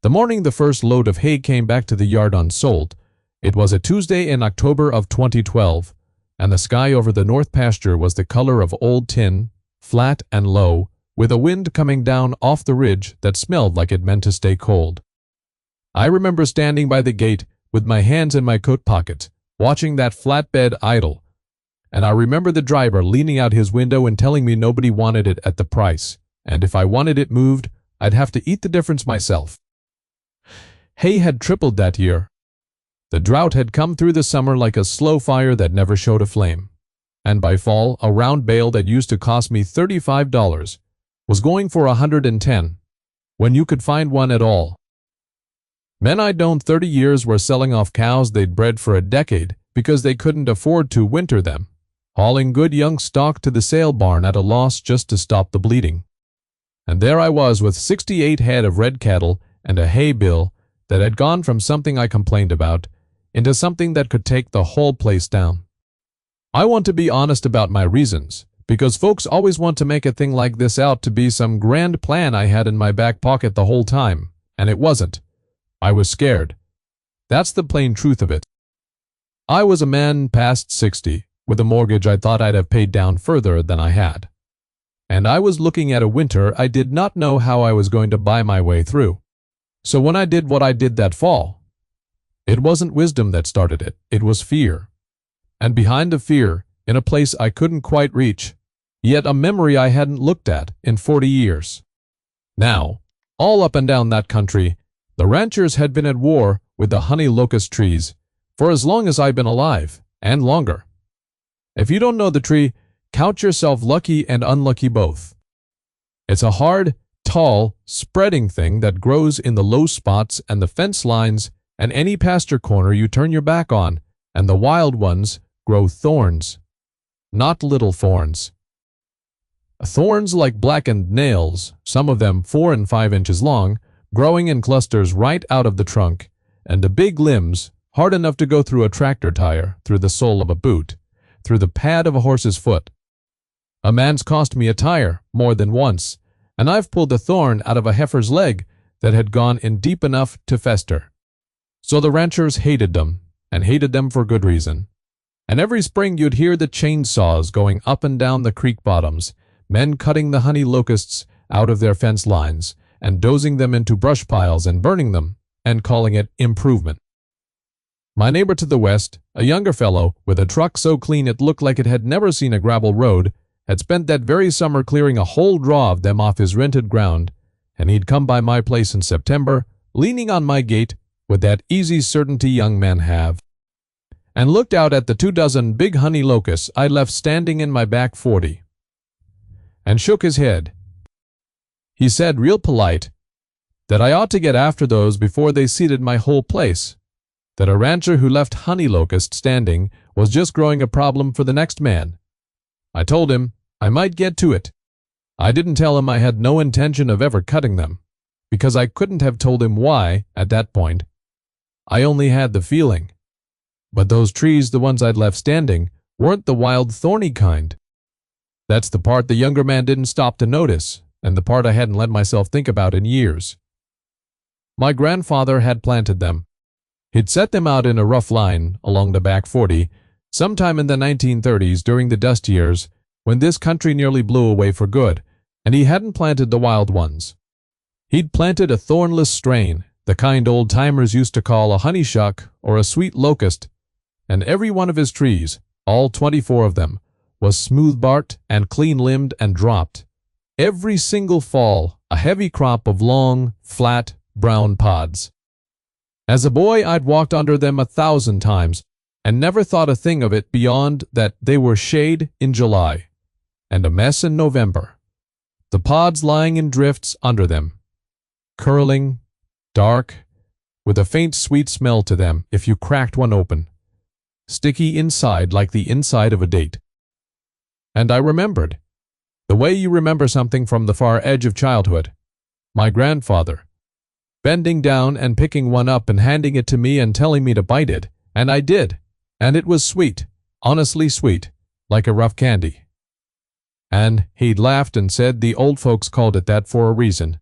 The morning the first load of hay came back to the yard unsold, it was a Tuesday in October of 2012, and the sky over the north pasture was the color of old tin, flat and low, with a wind coming down off the ridge that smelled like it meant to stay cold. I remember standing by the gate with my hands in my coat pockets, watching that flatbed idle, and I remember the driver leaning out his window and telling me nobody wanted it at the price, and if I wanted it moved, I'd have to eat the difference myself. Hay had tripled that year. The drought had come through the summer like a slow fire that never showed a flame, and by fall, a round bale that used to cost me $35 was going for $110, when you could find one at all. Men I'd known 30 years were selling off cows they'd bred for a decade because they couldn't afford to winter them, hauling good young stock to the sale barn at a loss just to stop the bleeding. And there I was with 68 head of red cattle and a hay bill that had gone from something I complained about into something that could take the whole place down. I want to be honest about my reasons, because folks always want to make a thing like this out to be some grand plan I had in my back pocket the whole time, and it wasn't. I was scared. That's the plain truth of it. I was a man past 60, with a mortgage I thought I'd have paid down further than I had. And I was looking at a winter I did not know how I was going to buy my way through. So when I did what I did that fall, it wasn't wisdom that started it, it was fear. And behind the fear, in a place I couldn't quite reach, yet a memory I hadn't looked at in 40 years. Now, all up and down that country, the ranchers had been at war with the honey locust trees for as long as I've been alive, and longer. If you don't know the tree, count yourself lucky and unlucky both. It's a hard, tall, spreading thing that grows in the low spots and the fence lines and any pasture corner you turn your back on, and the wild ones grow thorns, not little thorns. Thorns like blackened nails, some of them 4 and 5 inches long, growing in clusters right out of the trunk, and the big limbs, hard enough to go through a tractor tire, through the sole of a boot, through the pad of a horse's foot. A man's cost me a tire more than once, and I've pulled a thorn out of a heifer's leg that had gone in deep enough to fester. So the ranchers hated them, and hated them for good reason. And every spring you'd hear the chainsaws going up and down the creek bottoms, men cutting the honey locusts out of their fence lines, and dozing them into brush piles and burning them, and calling it improvement. My neighbor to the west, a younger fellow with a truck so clean it looked like it had never seen a gravel road, had spent that very summer clearing a whole draw of them off his rented ground, and he'd come by my place in September, leaning on my gate with that easy certainty young men have, and looked out at the 24 big honey locusts I left standing in my back 40, and shook his head. He said, real polite, that I ought to get after those before they seeded my whole place, that a rancher who left honey locust standing was just growing a problem for the next man. I told him I might get to it. I didn't tell him I had no intention of ever cutting them, because I couldn't have told him why at that point. I only had the feeling. But those trees, the ones I'd left standing, weren't the wild thorny kind. That's the part the younger man didn't stop to notice, and the part I hadn't let myself think about in years. My grandfather had planted them. He'd set them out in a rough line along the back 40, sometime in the 1930s during the dust years, when this country nearly blew away for good, and he hadn't planted the wild ones. He'd planted a thornless strain, the kind old-timers used to call a honeyshuck or a sweet locust, and every one of his trees, all 24 of them, was smooth-barked and clean-limbed and dropped. Every single fall, a heavy crop of long, flat, brown pods. As a boy, I'd walked under them 1,000 times, and never thought a thing of it beyond that they were shade in July, and a mess in November. The pods lying in drifts under them, curling, dark, with a faint sweet smell to them if you cracked one open, sticky inside like the inside of a date. And I remembered, the way you remember something from the far edge of childhood, my grandfather, bending down and picking one up and handing it to me and telling me to bite it, and I did, and it was sweet, honestly sweet, like a rough candy. And he'd laughed and said the old folks called it that for a reason.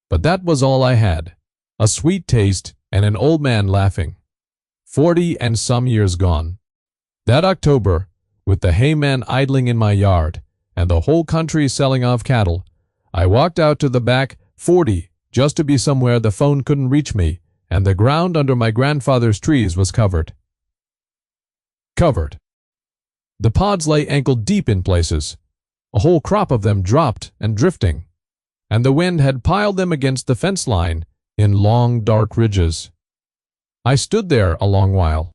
But that was all I had, a sweet taste, and an old man laughing. 40 and some years gone. That October, with the hayman idling in my yard, and the whole country selling off cattle, I walked out to the back 40 just to be somewhere the phone couldn't reach me, and the ground under my grandfather's trees was covered. The pods lay ankle-deep in places. A whole crop of them dropped and drifting, and the wind had piled them against the fence line in long, dark ridges. I stood there a long while.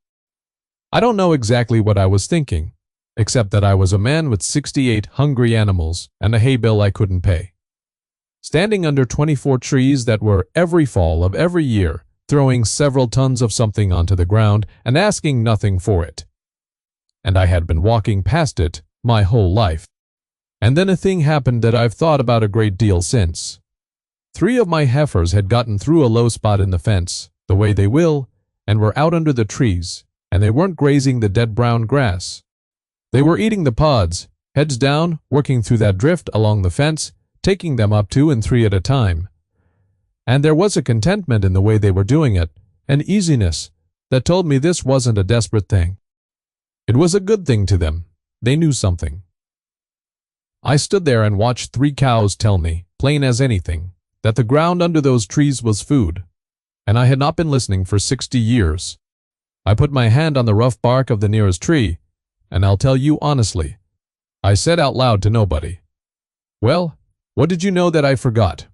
I don't know exactly what I was thinking, except that I was a man with 68 hungry animals and a hay bill I couldn't pay, standing under 24 trees that were every fall of every year throwing several tons of something onto the ground and asking nothing for it. And I had been walking past it my whole life. And then a thing happened that I've thought about a great deal since. 3 of my heifers had gotten through a low spot in the fence, the way they will, and were out under the trees, and they weren't grazing the dead brown grass. They were eating the pods, heads down, working through that drift along the fence, taking them up 2 and 3 at a time. And there was a contentment in the way they were doing it, an easiness, that told me this wasn't a desperate thing. It was a good thing to them. They knew something. I stood there and watched 3 cows tell me, plain as anything, that the ground under those trees was food, and I had not been listening for 60 years. I put my hand on the rough bark of the nearest tree, and I'll tell you honestly, I said out loud to nobody, "Well, what did you know that I forgot?"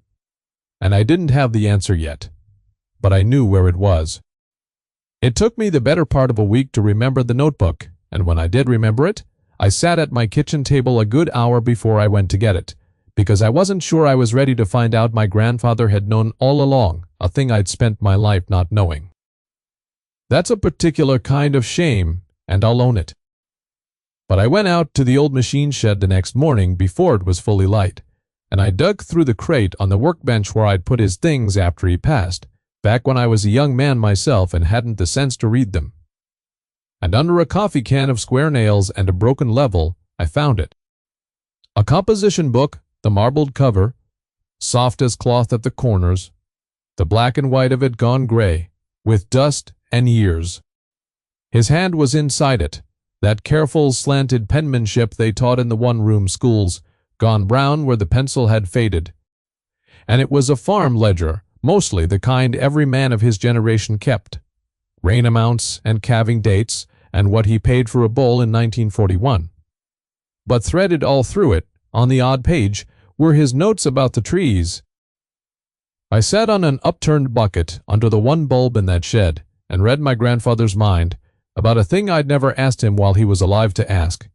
And I didn't have the answer yet, but I knew where it was. It took me the better part of a week to remember the notebook, and when I did remember it, I sat at my kitchen table a good hour before I went to get it, because I wasn't sure I was ready to find out my grandfather had known all along, a thing I'd spent my life not knowing. That's a particular kind of shame, and I'll own it. But I went out to the old machine shed the next morning before it was fully light, and I dug through the crate on the workbench where I'd put his things after he passed, back when I was a young man myself and hadn't the sense to read them. And under a coffee can of square nails and a broken level, I found it. A composition book, the marbled cover, soft as cloth at the corners, the black and white of it gone gray, with dust and years. His hand was inside it, that careful, slanted penmanship they taught in the one-room schools, gone brown where the pencil had faded. And it was a farm ledger, mostly the kind every man of his generation kept. Rain amounts and calving dates, and what he paid for a bull in 1941. But threaded all through it, on the odd page, were his notes about the trees. I sat on an upturned bucket under the one bulb in that shed, and read my grandfather's mind about a thing I'd never asked him while he was alive to ask.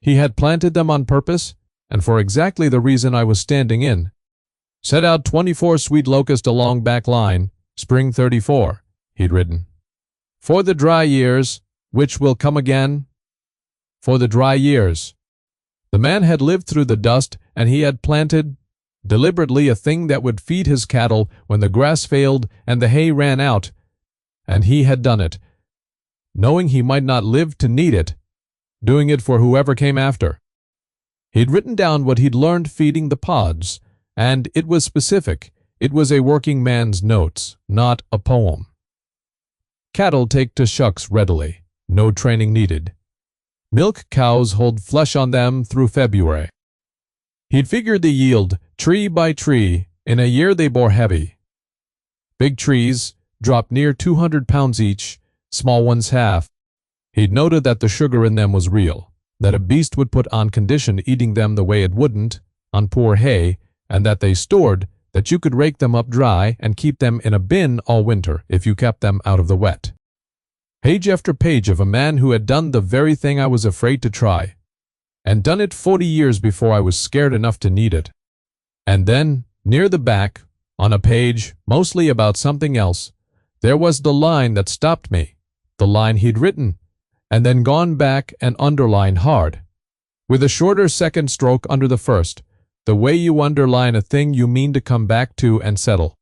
He had planted them on purpose, and for exactly the reason I was standing in. Set out 24 sweet locust along back line, spring 34, he'd written. For the dry years, which will come again. For the dry years. The man had lived through the dust, and he had planted, deliberately, a thing that would feed his cattle when the grass failed and the hay ran out, and he had done it, knowing he might not live to need it, doing it for whoever came after. He'd written down what he'd learned feeding the pods, and it was specific. It was a working man's notes, not a poem. Cattle take to shucks readily. No training needed. Milk cows hold flesh on them through February. He'd figured the yield, tree by tree. In a year they bore heavy. Big trees dropped near 200 pounds each, small ones half. He'd noted that the sugar in them was real, that a beast would put on condition eating them the way it wouldn't, on poor hay, and that they stored, that you could rake them up dry and keep them in a bin all winter if you kept them out of the wet. Page after page of a man who had done the very thing I was afraid to try, and done it 40 years before I was scared enough to need it. And then, near the back, on a page, mostly about something else, there was the line that stopped me, the line he'd written, and then gone back and underlined hard, with a shorter second stroke under the first, the way you underline a thing you mean to come back to and settle.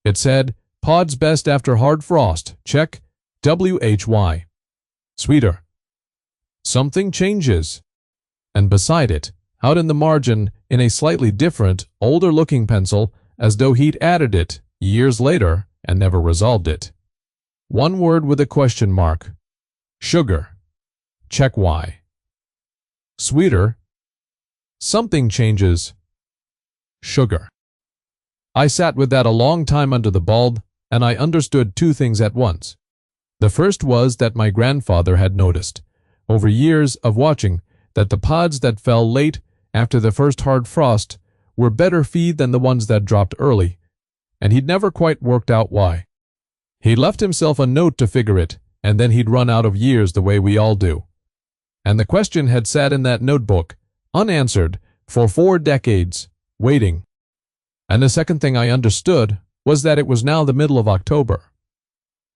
It said, "Pods best after hard frost, check, WHY. Sweeter. Something changes." And beside it, out in the margin, in a slightly different, older-looking pencil, as though he'd added it, years later, and never resolved it. One word with a question mark. Sugar. Check why. Sweeter. Something changes. Sugar. I sat with that a long time under the bulb, and I understood two things at once. The first was that my grandfather had noticed, over years of watching, that the pods that fell late after the first hard frost were better feed than the ones that dropped early, and he'd never quite worked out why. He'd left himself a note to figure it, and then he'd run out of years the way we all do. And the question had sat in that notebook, unanswered, for 4 decades, waiting. And the second thing I understood was that it was now the middle of October,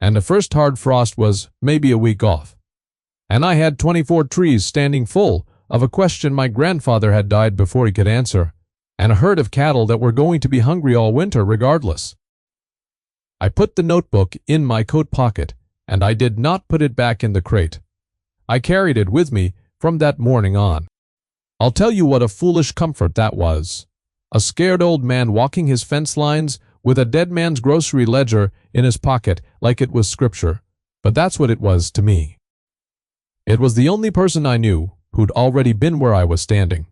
and the first hard frost was maybe a week off, and I had 24 trees standing full of a question my grandfather had died before he could answer, and a herd of cattle that were going to be hungry all winter regardless. I put the notebook in my coat pocket, and I did not put it back in the crate. I carried it with me from that morning on. I'll tell you what a foolish comfort that was. A scared old man walking his fence lines with a dead man's grocery ledger in his pocket like it was scripture, but that's what it was to me. It was the only person I knew who'd already been where I was standing.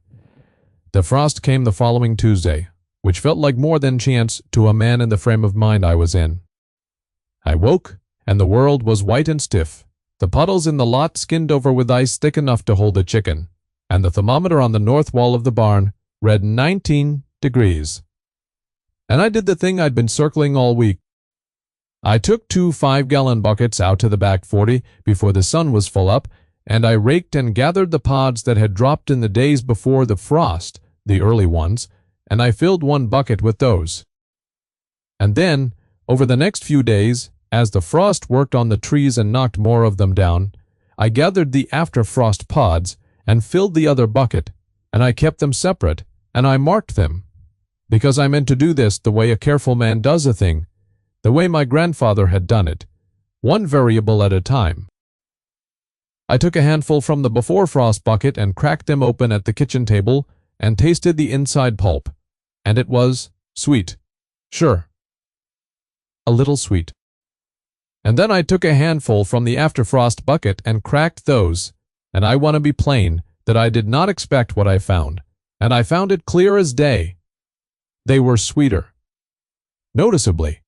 The frost came the following Tuesday, which felt like more than chance to a man in the frame of mind I was in. I woke, and the world was white and stiff, the puddles in the lot skinned over with ice thick enough to hold a chicken, and the thermometer on the north wall of the barn read 19 degrees. And I did the thing I'd been circling all week. I took 2 5-gallon buckets out to the back 40 before the sun was full up, and I raked and gathered the pods that had dropped in the days before the frost, the early ones, and I filled 1 bucket with those. And then, over the next few days, as the frost worked on the trees and knocked more of them down, I gathered the after-frost pods and filled the other bucket, and I kept them separate, and I marked them, because I meant to do this the way a careful man does a thing, the way my grandfather had done it, 1 variable at a time. I took a handful from the before-frost bucket and cracked them open at the kitchen table and tasted the inside pulp, and it was sweet. Sure. A little sweet. And then I took a handful from the after-frost bucket and cracked those, and I want to be plain that I did not expect what I found, and I found it clear as day. They were sweeter. Noticeably.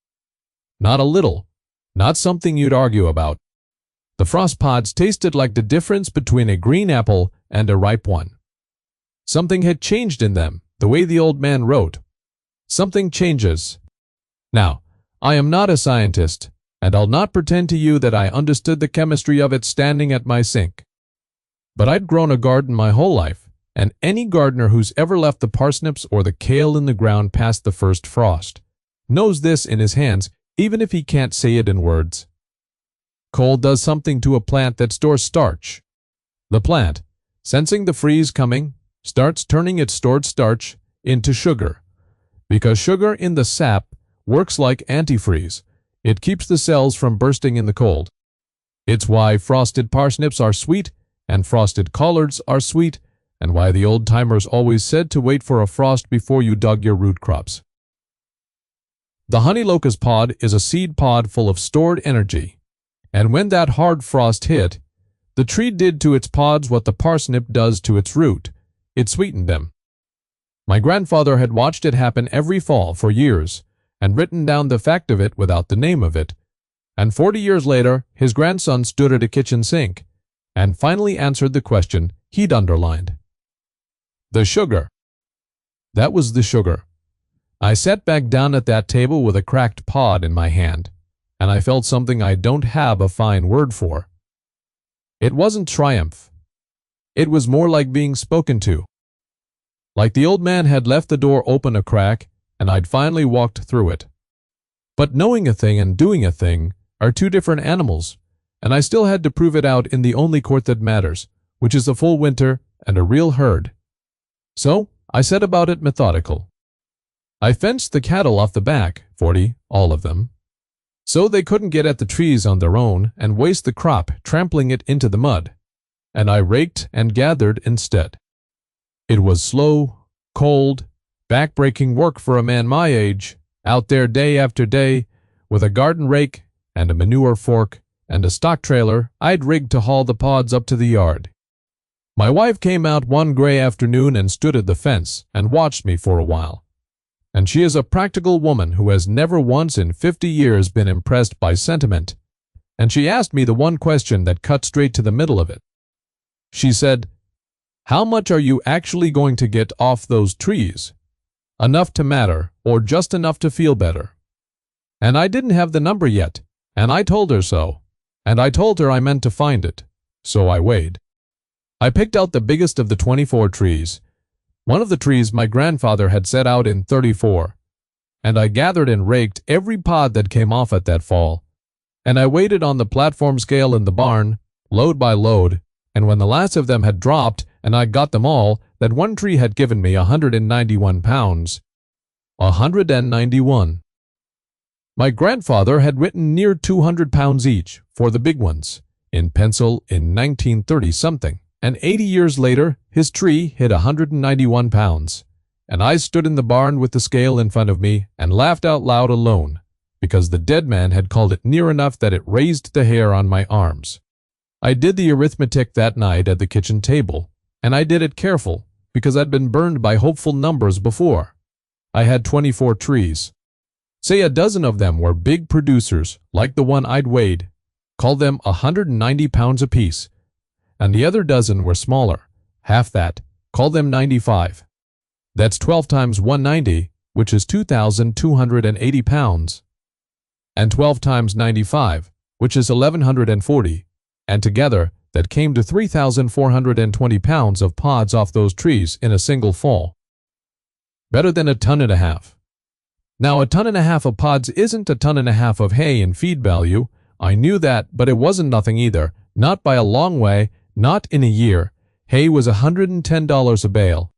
Not a little. Not something you'd argue about. The frost pods tasted like the difference between a green apple and a ripe one. Something had changed in them, the way the old man wrote. Something changes. Now, I am not a scientist, and I'll not pretend to you that I understood the chemistry of it standing at my sink. But I'd grown a garden my whole life, and any gardener who's ever left the parsnips or the kale in the ground past the first frost knows this in his hands, even if he can't say it in words. Cold does something to a plant that stores starch. The plant, sensing the freeze coming, starts turning its stored starch into sugar. Because sugar in the sap works like antifreeze. It keeps the cells from bursting in the cold. It's why frosted parsnips are sweet and frosted collards are sweet, and why the old-timers always said to wait for a frost before you dug your root crops. The honey locust pod is a seed pod full of stored energy, and when that hard frost hit, the tree did to its pods what the parsnip does to its root. It sweetened them. My grandfather had watched it happen every fall for years, and written down the fact of it without the name of it. And 40 years later, his grandson stood at a kitchen sink, and finally answered the question he'd underlined. The sugar. That was the sugar. I sat back down at that table with a cracked pod in my hand, and I felt something I don't have a fine word for. It wasn't triumph. It was more like being spoken to. Like the old man had left the door open a crack, and I'd finally walked through it. But knowing a thing and doing a thing are 2 different animals, and I still had to prove it out in the only court that matters, which is a full winter and a real herd. So I set about it methodical. I fenced the cattle off the back, 40, all of them, so they couldn't get at the trees on their own and waste the crop, trampling it into the mud, and I raked and gathered instead. It was slow, cold, back-breaking work for a man my age, out there day after day, with a garden rake and a manure fork and a stock trailer I'd rigged to haul the pods up to the yard. My wife came out one gray afternoon and stood at the fence and watched me for a while. And she is a practical woman who has never once in 50 years been impressed by sentiment. And she asked me the one question that cut straight to the middle of it. She said, "How much are you actually going to get off those trees? Enough to matter, or just enough to feel better?" And I didn't have the number yet, and I told her so. And I told her I meant to find it, so I weighed. I picked out the biggest of the 24 trees. One of the trees my grandfather had set out in 34, and I gathered and raked every pod that came off it that fall. And I weighed it on the platform scale in the barn, load by load, and when the last of them had dropped and I got them all, that one tree had given me 191 pounds. 191. My grandfather had written near 200 pounds each for the big ones, in pencil in 1930-something, and 80 years later, his tree hit 191 pounds, and I stood in the barn with the scale in front of me and laughed out loud alone, because the dead man had called it near enough that it raised the hair on my arms. I did the arithmetic that night at the kitchen table, and I did it careful, because I'd been burned by hopeful numbers before. I had 24 trees. Say a dozen of them were big producers, like the one I'd weighed, called them 190 pounds apiece, and the other dozen were smaller, half that, called them 95. That's 12 times 190, which is 2,280 pounds, and 12 times 95, which is 1,140, and together that came to 3,420 pounds of pods off those trees in a single fall. Better than 1.5 tons. Now 1.5 tons of pods isn't 1.5 tons of hay in feed value. I knew that, but it wasn't nothing either, not by a long way, not in a year. Hay was $110 a bale.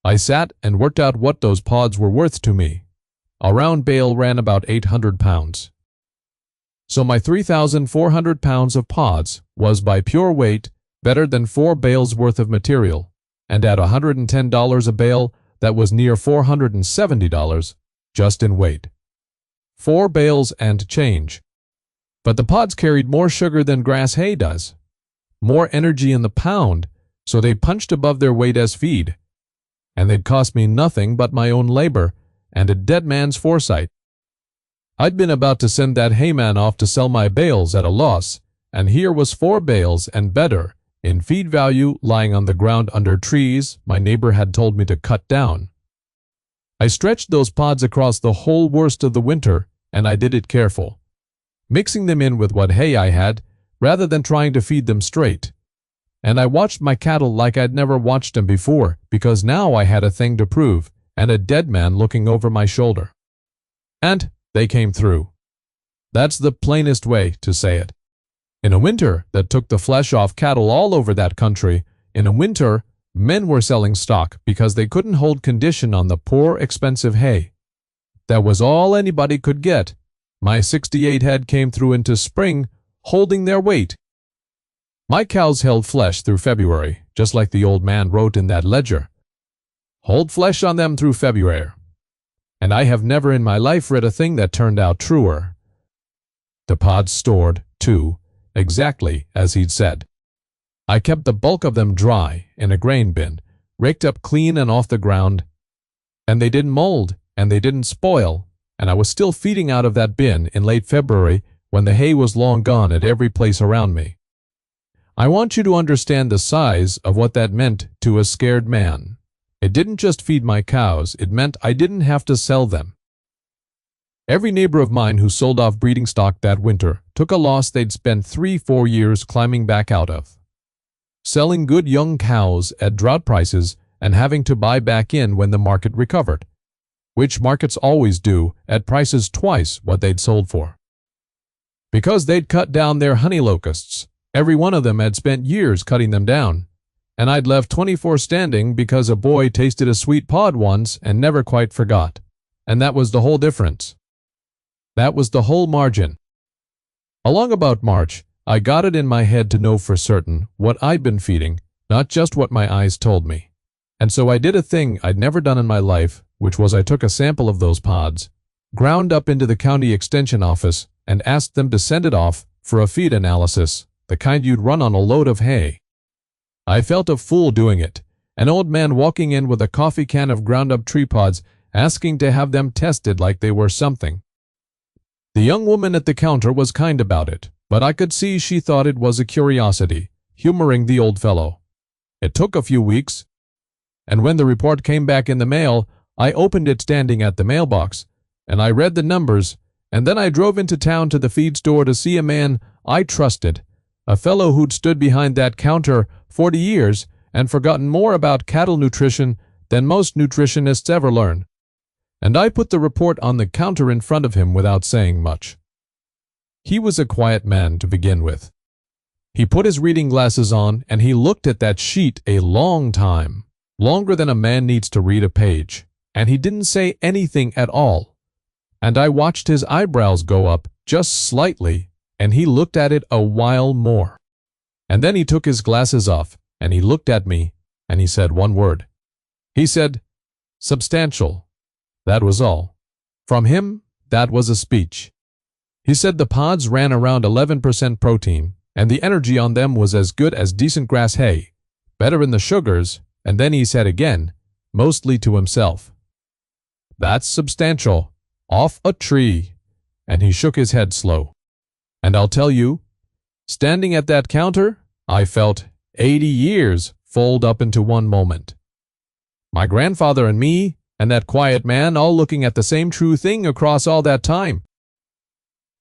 I sat and worked out what those pods were worth to me. A round bale ran about 800 pounds. So my 3,400 pounds of pods was by pure weight better than 4 bales worth of material, and at $110 a bale, that was near $470 just in weight. 4 bales and change. But the pods carried more sugar than grass hay does, more energy in the pound, so they punched above their weight as feed, and they'd cost me nothing but my own labor and a dead man's foresight. I'd been about to send that hayman off to sell my bales at a loss, and here was 4 bales and better in feed value lying on the ground under trees my neighbor had told me to cut down. I stretched those pods across the whole worst of the winter, and I did it careful, mixing them in with what hay I had, rather than trying to feed them straight. And I watched my cattle like I'd never watched them before, because now I had a thing to prove, and a dead man looking over my shoulder. And they came through. That's the plainest way to say it. In a winter that took the flesh off cattle all over that country, in a winter, men were selling stock because they couldn't hold condition on the poor, expensive hay. That was all anybody could get. My 68 head came through into spring, holding their weight. My cows held flesh through February, just like the old man wrote in that ledger. Hold flesh on them through February. And I have never in my life read a thing that turned out truer. The pods stored, too, exactly as he'd said. I kept the bulk of them dry in a grain bin, raked up clean and off the ground, and they didn't mold, and they didn't spoil, and I was still feeding out of that bin in late February when the hay was long gone at every place around me. I want you to understand the size of what that meant to a scared man. It didn't just feed my cows, it meant I didn't have to sell them. Every neighbor of mine who sold off breeding stock that winter took a loss they'd spent 3-4 years climbing back out of. Selling good young cows at drought prices and having to buy back in when the market recovered, which markets always do at prices twice what they'd sold for. Because they'd cut down their honey locusts, every one of them had spent years cutting them down, and I'd left 24 standing because a boy tasted a sweet pod once and never quite forgot, and that was the whole difference. That was the whole margin. Along about March, I got it in my head to know for certain what I'd been feeding, not just what my eyes told me. And so I did a thing I'd never done in my life, which was I took a sample of those pods, ground up into the county extension office, and asked them to send it off for a feed analysis, the kind you'd run on a load of hay. I felt a fool doing it, an old man walking in with a coffee can of ground-up tree pods, asking to have them tested like they were something. The young woman at the counter was kind about it, but I could see she thought it was a curiosity, humoring the old fellow. It took a few weeks, and when the report came back in the mail, I opened it standing at the mailbox, and I read the numbers, and then I drove into town to the feed store to see a man I trusted, a fellow who'd stood behind that counter 40 years and forgotten more about cattle nutrition than most nutritionists ever learn. And I put the report on the counter in front of him without saying much. He was a quiet man to begin with. He put his reading glasses on and he looked at that sheet a long time, longer than a man needs to read a page, and he didn't say anything at all. And I watched his eyebrows go up just slightly, and he looked at it a while more. And then he took his glasses off, and he looked at me, and he said one word. He said, "Substantial." That was all. From him, that was a speech. He said the pods ran around 11% protein, and the energy on them was as good as decent grass hay, better than the sugars, and then he said again, mostly to himself, "That's substantial. Off a tree." And he shook his head slow. And I'll tell you, standing at that counter, I felt 80 years fold up into one moment. My grandfather and me, and that quiet man all looking at the same true thing across all that time.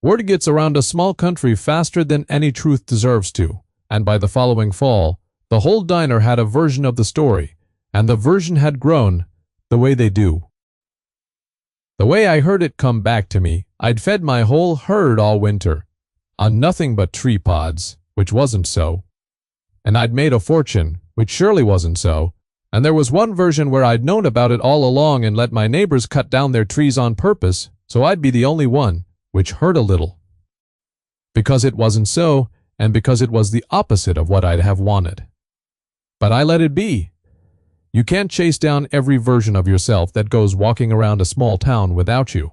Word gets around a small country faster than any truth deserves to, and by the following fall, the whole diner had a version of the story, and the version had grown the way they do. The way I heard it come back to me, I'd fed my whole herd all winter on nothing but tree pods, which wasn't so, and I'd made a fortune, which surely wasn't so, and there was one version where I'd known about it all along and let my neighbors cut down their trees on purpose, so I'd be the only one, which hurt a little. Because it wasn't so, and because it was the opposite of what I'd have wanted. But I let it be. You can't chase down every version of yourself that goes walking around a small town without you.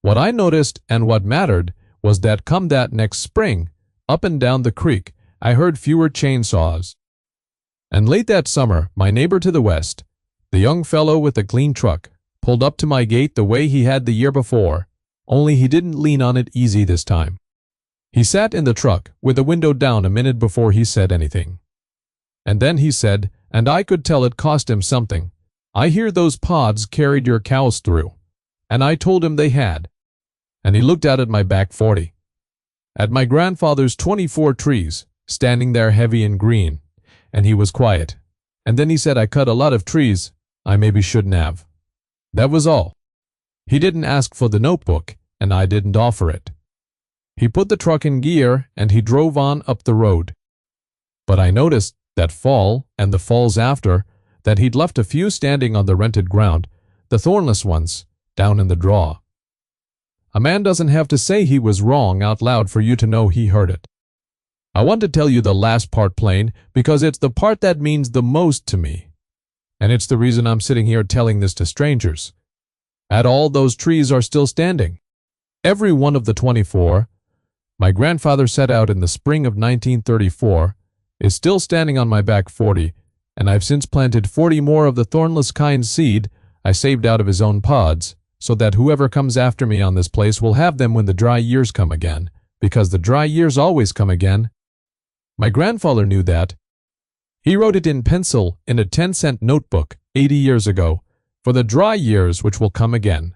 What I noticed and what mattered was that come that next spring, up and down the creek, I heard fewer chainsaws. And late that summer, my neighbor to the west, the young fellow with the clean truck, pulled up to my gate the way he had the year before, only he didn't lean on it easy this time. He sat in the truck with the window down a minute before he said anything. And then he said, and I could tell it cost him something, "I hear those pods carried your cows through." And I told him they had. And he looked out at my back 40. At my grandfather's 24 trees, standing there heavy and green, and he was quiet. And then he said I cut a lot of trees I maybe shouldn't have. That was all. He didn't ask for the notebook, and I didn't offer it. He put the truck in gear, and he drove on up the road. But I noticed that fall, and the falls after, that he'd left a few standing on the rented ground, the thornless ones, down in the draw. A man doesn't have to say he was wrong out loud for you to know he heard it. I want to tell you the last part plain because it's the part that means the most to me. And it's the reason I'm sitting here telling this to strangers. At all, those trees are still standing. Every one of the 24, my grandfather set out in the spring of 1934, is still standing on my back 40, and I've since planted 40 more of the thornless kind seed I saved out of his own pods, so that whoever comes after me on this place will have them when the dry years come again, because the dry years always come again. My grandfather knew that. He wrote it in pencil in a 10-cent notebook 80 years ago, for the dry years which will come again.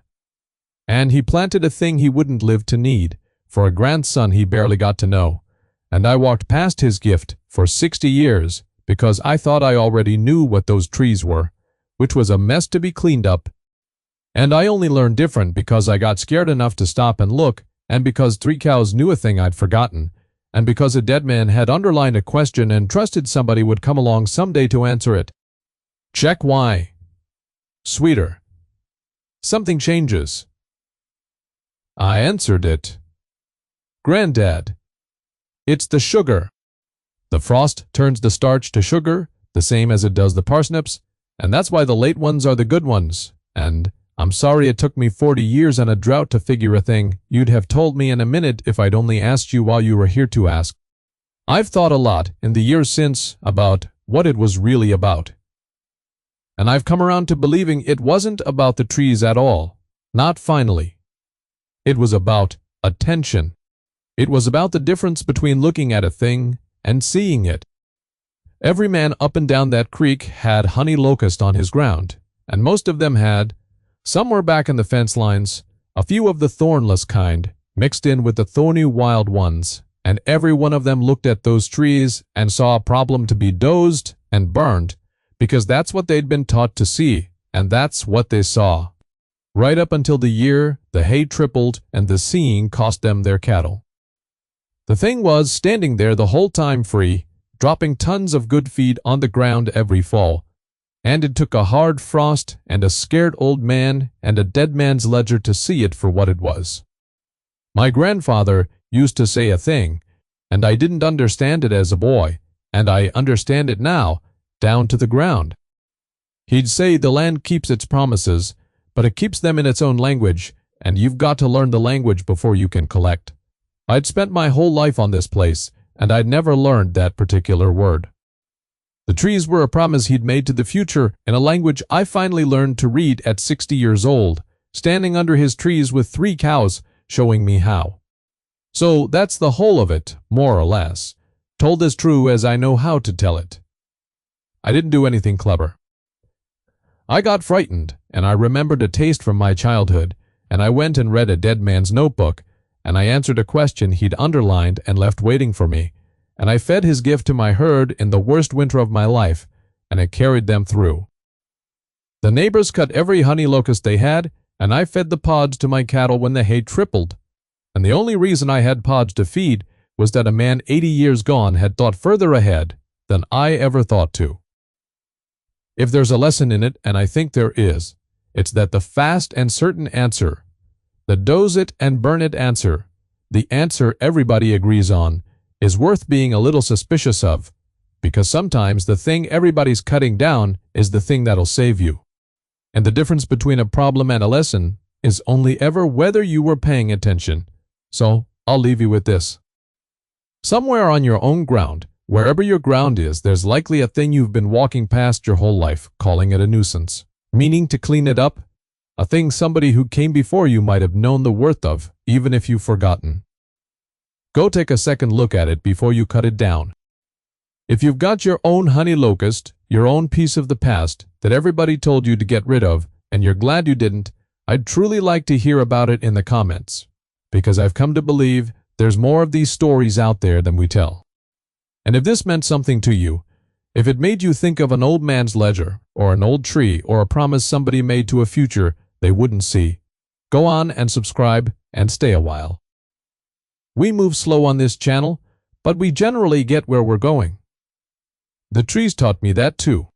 And he planted a thing he wouldn't live to need, for a grandson he barely got to know, and I walked past his gift for 60 years because I thought I already knew what those trees were, which was a mess to be cleaned up. And I only learned different because I got scared enough to stop and look, and because 3 cows knew a thing I'd forgotten, and because a dead man had underlined a question and trusted somebody would come along someday to answer it. Check why. Sweeter. Something changes. I answered it. Granddad. It's the sugar. The frost turns the starch to sugar, the same as it does the parsnips, and that's why the late ones are the good ones, and I'm sorry it took me 40 years and a drought to figure a thing you'd have told me in a minute if I'd only asked you while you were here to ask. I've thought a lot in the years since about what it was really about. And I've come around to believing it wasn't about the trees at all. Not finally. It was about attention. It was about the difference between looking at a thing and seeing it. Every man up and down that creek had honey locust on his ground, and most of them had. Some were back in the fence lines, a few of the thornless kind, mixed in with the thorny wild ones, and every one of them looked at those trees and saw a problem to be dozed and burned, because that's what they'd been taught to see, and that's what they saw. Right up until the year the hay tripled and the seeing cost them their cattle. The thing was standing there the whole time free, dropping tons of good feed on the ground every fall, and it took a hard frost and a scared old man and a dead man's ledger to see it for what it was. My grandfather used to say a thing, and I didn't understand it as a boy, and I understand it now, down to the ground. He'd say the land keeps its promises, but it keeps them in its own language, and you've got to learn the language before you can collect. I'd spent my whole life on this place, and I'd never learned that particular word. The trees were a promise he'd made to the future in a language I finally learned to read at 60 years old, standing under his trees with 3 cows, showing me how. So that's the whole of it, more or less, told as true as I know how to tell it. I didn't do anything clever. I got frightened, and I remembered a taste from my childhood, and I went and read a dead man's notebook, and I answered a question he'd underlined and left waiting for me, and I fed his gift to my herd in the worst winter of my life, and it carried them through. The neighbors cut every honey locust they had, and I fed the pods to my cattle when the hay tripled. And the only reason I had pods to feed was that a man 80 years gone had thought further ahead than I ever thought to. If there's a lesson in it, and I think there is, it's that the fast and certain answer, the doze it and burn it answer, the answer everybody agrees on, is worth being a little suspicious of, because sometimes the thing everybody's cutting down is the thing that'll save you. And the difference between a problem and a lesson is only ever whether you were paying attention. So I'll leave you with this. Somewhere on your own ground, wherever your ground is, there's likely a thing you've been walking past your whole life, calling it a nuisance, meaning to clean it up, a thing somebody who came before you might have known the worth of, even if you've forgotten. Go take a second look at it before you cut it down. If you've got your own honey locust, your own piece of the past that everybody told you to get rid of, and you're glad you didn't, I'd truly like to hear about it in the comments, because I've come to believe there's more of these stories out there than we tell. And if this meant something to you, if it made you think of an old man's ledger, or an old tree, or a promise somebody made to a future they wouldn't see, go on and subscribe and stay a while. We move slow on this channel, but we generally get where we're going. The trees taught me that too.